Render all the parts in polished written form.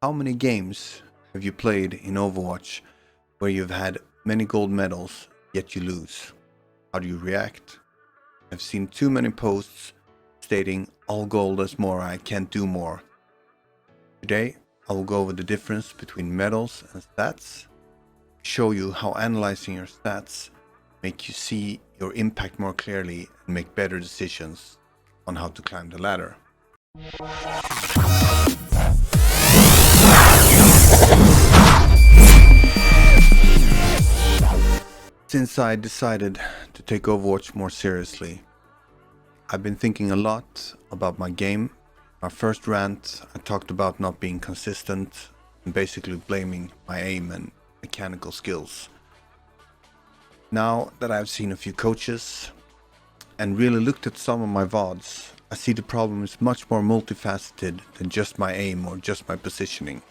How many games have you played in Overwatch where you've had many gold medals, yet you lose? How do you react? I've seen too many posts stating, all gold is more, I can't do more. Today, I will go over the difference between medals and stats, show you how analyzing your stats make you see your impact more clearly and make better decisions on how to climb the ladder. Since I decided to take Overwatch more seriously, I've been thinking a lot about my game. My first rant, I talked about not being consistent and basically blaming my aim and mechanical skills. Now that I've seen a few coaches and really looked at some of my VODs, I see the problem is much more multifaceted than just my aim or just my positioning.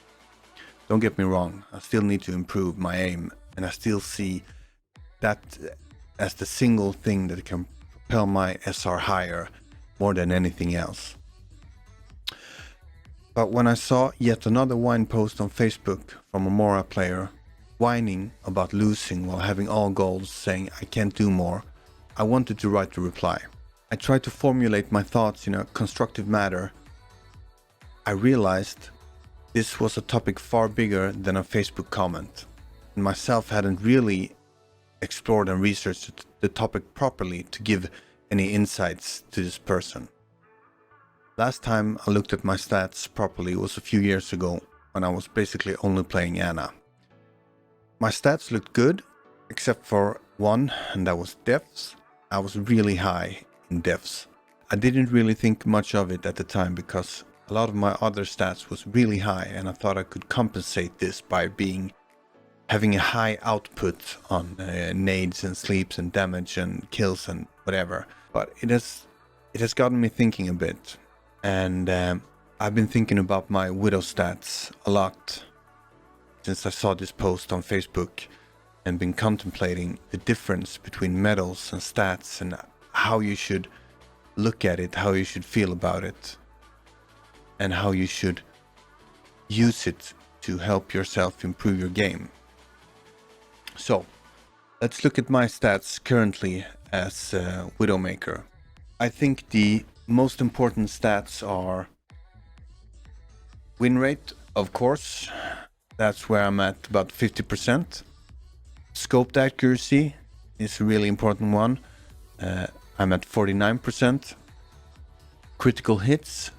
Don't get me wrong, I still need to improve my aim, and I still see that as the single thing that can propel my SR higher more than anything else. But when I saw yet another whine post on Facebook from a Mora player whining about losing while having all golds, saying I can't do more, I wanted to write a reply. I tried to formulate my thoughts in a constructive manner. I realized this was a topic far bigger than a Facebook comment, and myself hadn't really explored and researched the topic properly to give any insights to this person. Last time I looked at my stats properly was a few years ago when I was basically only playing Ana. My stats looked good, except for one, and that was deaths. I was really high in deaths. I didn't really think much of it at the time because a lot of my other stats was really high, and I thought I could compensate this by having a high output on nades and sleeps and damage and kills and whatever. But it has gotten me thinking a bit, and I've been thinking about my Widow stats a lot since I saw this post on Facebook, and been contemplating the difference between medals and stats and how you should look at it, how you should feel about it, and how you should use it to help yourself improve your game. So, let's look at my stats currently as Widowmaker. I think the most important stats are win rate, of course. That's where I'm at about 50%. Scoped accuracy is a really important one. I'm at 49%. Critical hits,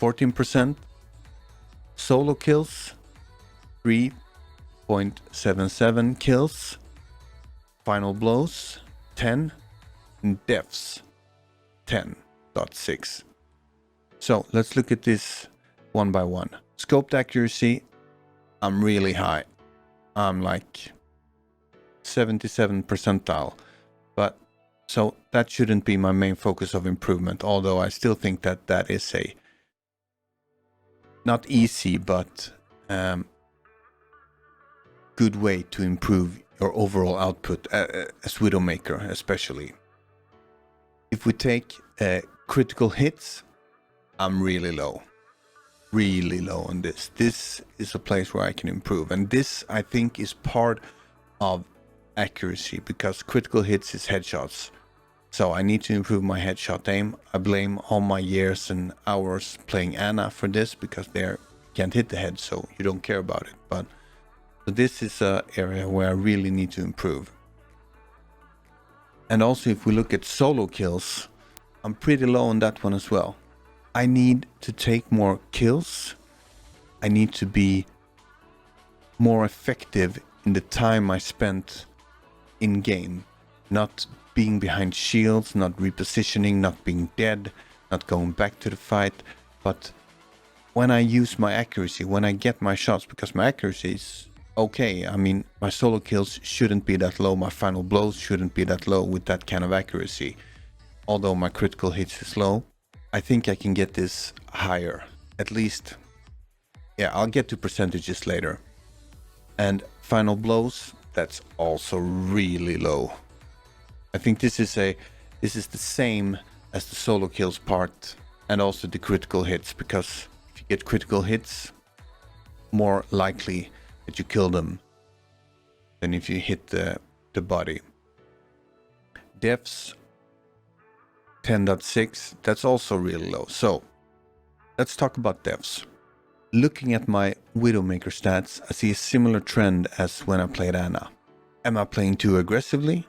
14%. Solo kills, 3.77 kills. Final blows, 10. And deaths, 10.6. So let's look at this one by one. Scoped accuracy, I'm really high. I'm like 77 percentile. But so that shouldn't be my main focus of improvement, although I still think that that is a not easy, but good way to improve your overall output as Widowmaker especially. If we take critical hits, I'm really low on this. This is a place where I can improve, and this I think is part of accuracy because critical hits is headshots. So I need to improve my headshot aim. I blame all my years and hours playing Ana for this because they can't hit the head, so you don't care about it. But so this is an area where I really need to improve. And also if we look at solo kills, I'm pretty low on that one as well. I need to take more kills. I need to be more effective in the time I spent in game. Not being behind shields, not repositioning, not being dead, not going back to the fight. But when I use my accuracy, when I get my shots, because my accuracy is okay. I mean, my solo kills shouldn't be that low. My final blows shouldn't be that low with that kind of accuracy. Although my critical hits is low, I think I can get this higher. At least, yeah, I'll get to percentages later. And final blows, that's also really low. I think this is the same as the solo kills part and also the critical hits, because if you get critical hits, more likely that you kill them than if you hit the body. Deaths 10.6, that's also really low. So let's talk about deaths. Looking at my Widowmaker stats, I see a similar trend as when I played Ana. Am I playing too aggressively?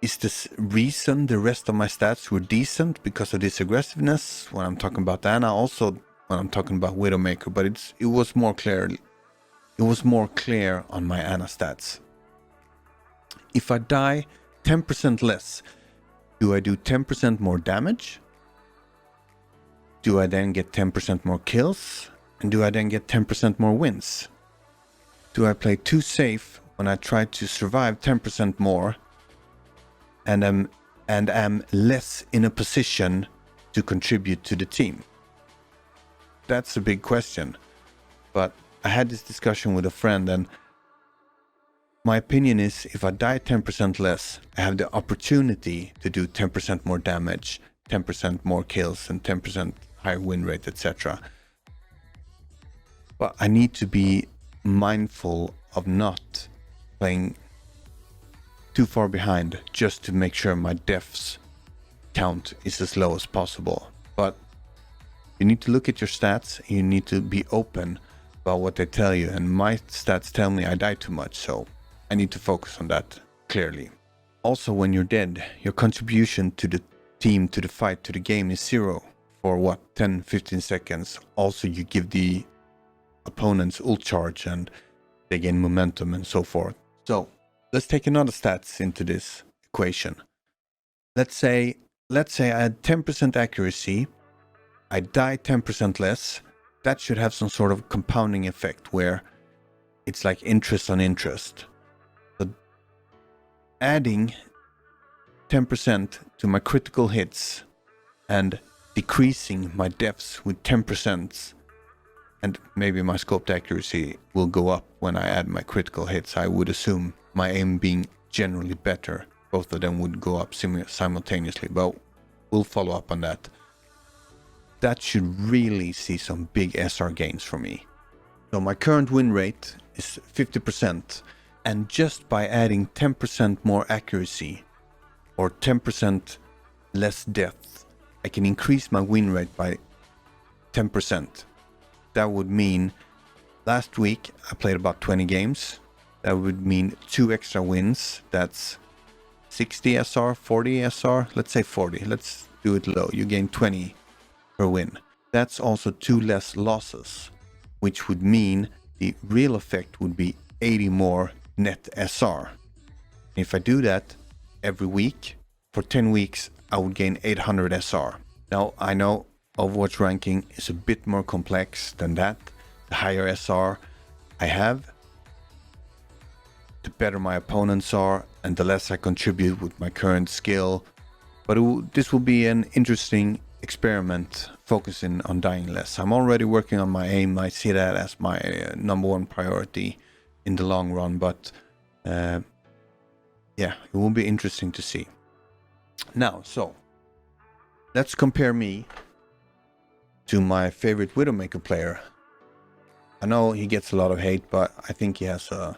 Is this reason the rest of my stats were decent because of this aggressiveness when I'm talking about Ana, also when I'm talking about Widowmaker, but it was more clear. It was more clear on my Ana stats. If I die 10% less, do I do 10% more damage? Do I then get 10% more kills? And do I then get 10% more wins? Do I play too safe when I try to survive 10% more and am less in a position to contribute to the team? That's a big question. But I had this discussion with a friend, and my opinion is if I die 10% less, I have the opportunity to do 10% more damage, 10% more kills, and 10% higher win rate, etc. But I need to be mindful of not playing too far behind just to make sure my deaths count is as low as possible. But you need to look at your stats, and you need to be open about what they tell you. And my stats tell me I die too much, so I need to focus on that clearly. Also, when you're dead, your contribution to the team, to the fight, to the game is zero for 10-15 seconds. Also, you give the opponents ult charge and they gain momentum and so forth. So let's take another stats into this equation. Let's say I had 10% accuracy, I die 10% less. That should have some sort of compounding effect where it's like interest on interest. So adding 10% to my critical hits and decreasing my deaths with 10%, and maybe my scoped accuracy will go up when I add my critical hits. I would assume my aim being generally better. Both of them would go up simultaneously, but we'll follow up on that. That should really see some big SR gains for me. So my current win rate is 50%, and just by adding 10% more accuracy or 10% less death, I can increase my win rate by 10%. That would mean last week I played about 20 games. That would mean 2 extra wins. That's 60 SR, 40 SR. Let's say 40. Let's do it low. You gain 20 per win. That's also 2 less losses, which would mean the real effect would be 80 more net SR. If I do that every week, for 10 weeks, I would gain 800 SR. Now, I know Overwatch ranking is a bit more complex than that. The higher SR I have, the better my opponents are, and the less I contribute with my current skill. But this will be an interesting experiment focusing on dying less. I'm already working on my aim. I see that as my number one priority in the long run, but yeah, it will be interesting to see. Now, so let's compare me to my favorite Widowmaker player. I know he gets a lot of hate, but I think he has a,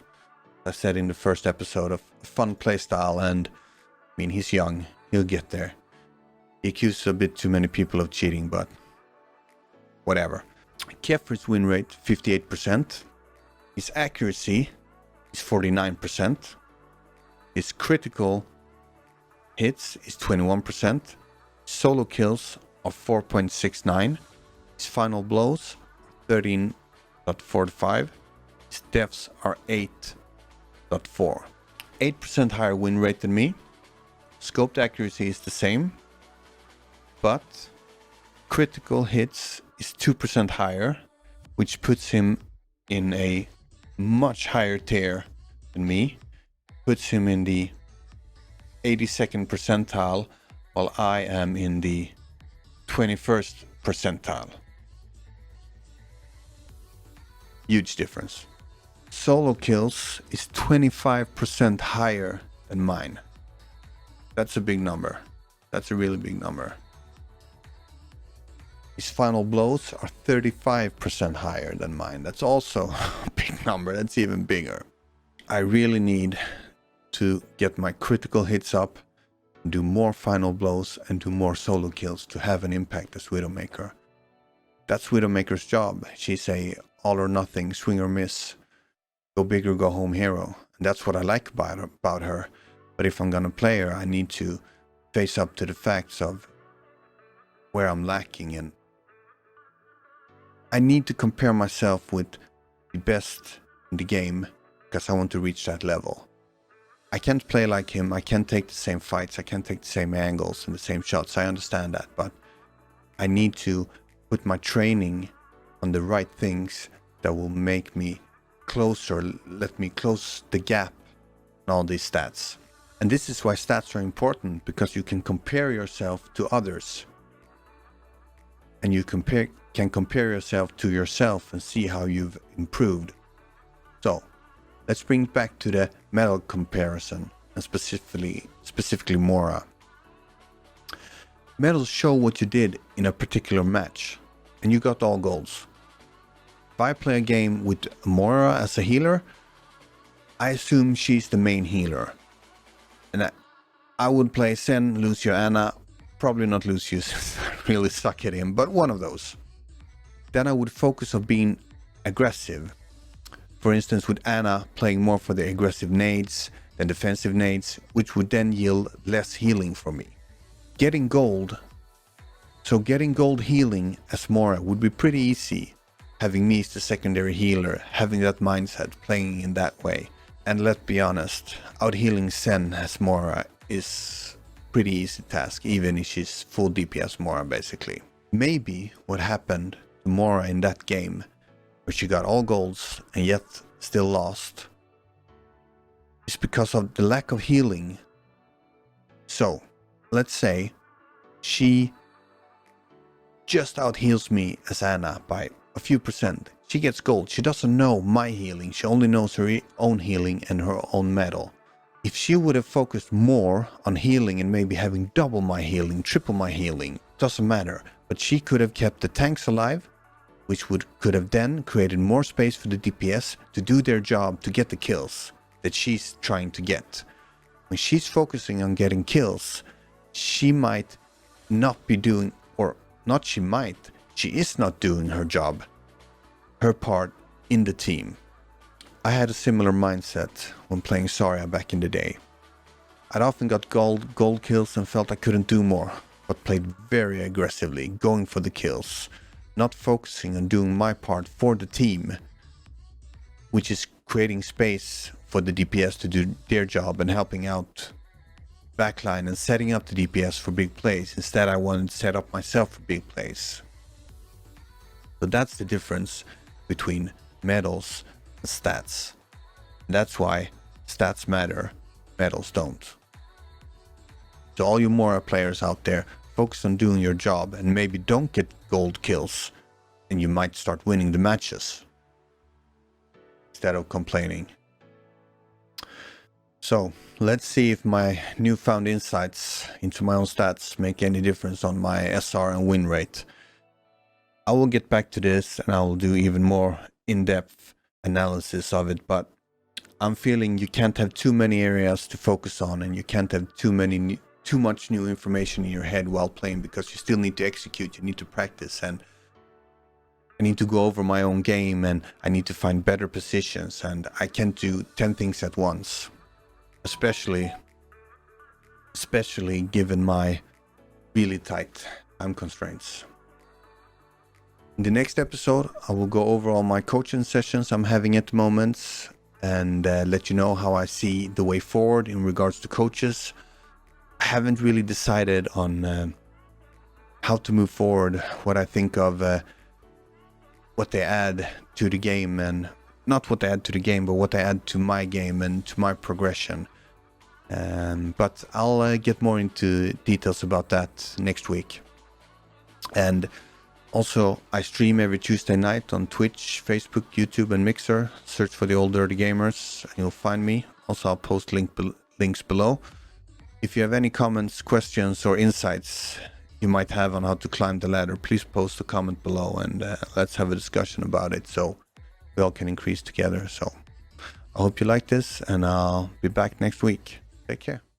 I said in the first episode, a fun playstyle, and I mean, he's young, he'll get there. He accused a bit too many people of cheating, but whatever. Kephrii's win rate, 58%. His accuracy is 49%. His critical hits is 21%. Solo kills of 4.69. His final blows, 13.45. His deaths are 8.4. 8% higher win rate than me. Scoped accuracy is the same, but critical hits is 2% higher, which puts him in a much higher tier than me. Puts him in the 82nd percentile, while I am in the 21st percentile. Huge difference. Solo kills is 25% higher than mine. That's a big number. That's a really big number. His final blows are 35% higher than mine. That's also a big number. That's even bigger. I really need to get my critical hits up, do more final blows, and do more solo kills to have an impact as Widowmaker. That's Widowmaker's job. She's a all or nothing, swing or miss, go big or go home hero. And that's what I like about her. But if I'm gonna play her, I need to face up to the facts of where I'm lacking, and I need to compare myself with the best in the game because I want to reach that level. I can't play like him, I can't take the same fights, I can't take the same angles and the same shots, I understand that, but I need to put my training on the right things that will make me closer, let me close the gap on all these stats. And this is why stats are important, because you can compare yourself to others. And you can compare yourself to yourself and see how you've improved. So, let's bring it back to the medal comparison, and specifically Mora. Medals show what you did in a particular match, and you got all golds. If I play a game with Mora as a healer, I assume she's the main healer. And I would play Zen, Lucio, Ana, probably not Lucius, I really suck at him, but one of those. Then I would focus on being aggressive. For instance, with Ana playing more for the aggressive nades than defensive nades, which would then yield less healing for me. Getting gold healing as Mora would be pretty easy, having me as the secondary healer, having that mindset, playing in that way. And let's be honest, out healing Zen as Mora is pretty easy task, even if she's full DPS Mora basically. Maybe what happened to Mora in that game, where she got all golds and yet still lost, is because of the lack of healing. So, let's say she just out heals me as Ana by a few percent. She gets gold. She doesn't know my healing. She only knows her own healing and her own medal. If she would have focused more on healing and maybe having double my healing, triple my healing, doesn't matter. But she could have kept the tanks alive, which could have then created more space for the DPS to do their job to get the kills that she's trying to get. When she's focusing on getting kills, she might not be doing, or not she might, she is not doing her job, her part in the team. I had a similar mindset when playing Zarya back in the day. I'd often got gold kills and felt I couldn't do more, but played very aggressively, going for the kills, not focusing on doing my part for the team, which is creating space for the DPS to do their job and helping out backline and setting up the DPS for big plays. Instead, I wanted to set up myself for big plays. So that's the difference between medals and stats. And that's why stats matter, medals don't. So all you Mora players out there, focus on doing your job and maybe don't get gold kills, and you might start winning the matches instead of complaining. So let's see if my newfound insights into my own stats make any difference on my SR and win rate. I will get back to this and I will do even more in-depth analysis of it, but I'm feeling you can't have too many areas to focus on, and you can't have too much new information in your head while playing, because you still need to execute, you need to practice, and I need to go over my own game, and I need to find better positions, and I can't do 10 things at once, especially given my really tight time constraints. In the next episode, I will go over all my coaching sessions I'm having at the moment and let you know how I see the way forward in regards to coaches. I haven't really decided on how to move forward, what I think of what they add to the game, and not what they add to the game, but what they add to my game and to my progression. But I'll get more into details about that next week. And also, I stream every Tuesday night on Twitch, Facebook, YouTube, and Mixer. Search for the Old Dirty Gamers and you'll find me. Also, I'll post links below. If you have any comments, questions, or insights, you might have on how to climb the ladder, please post a comment below and let's have a discussion about it so we all can increase together. So I hope you like this, and I'll be back next week. Take care.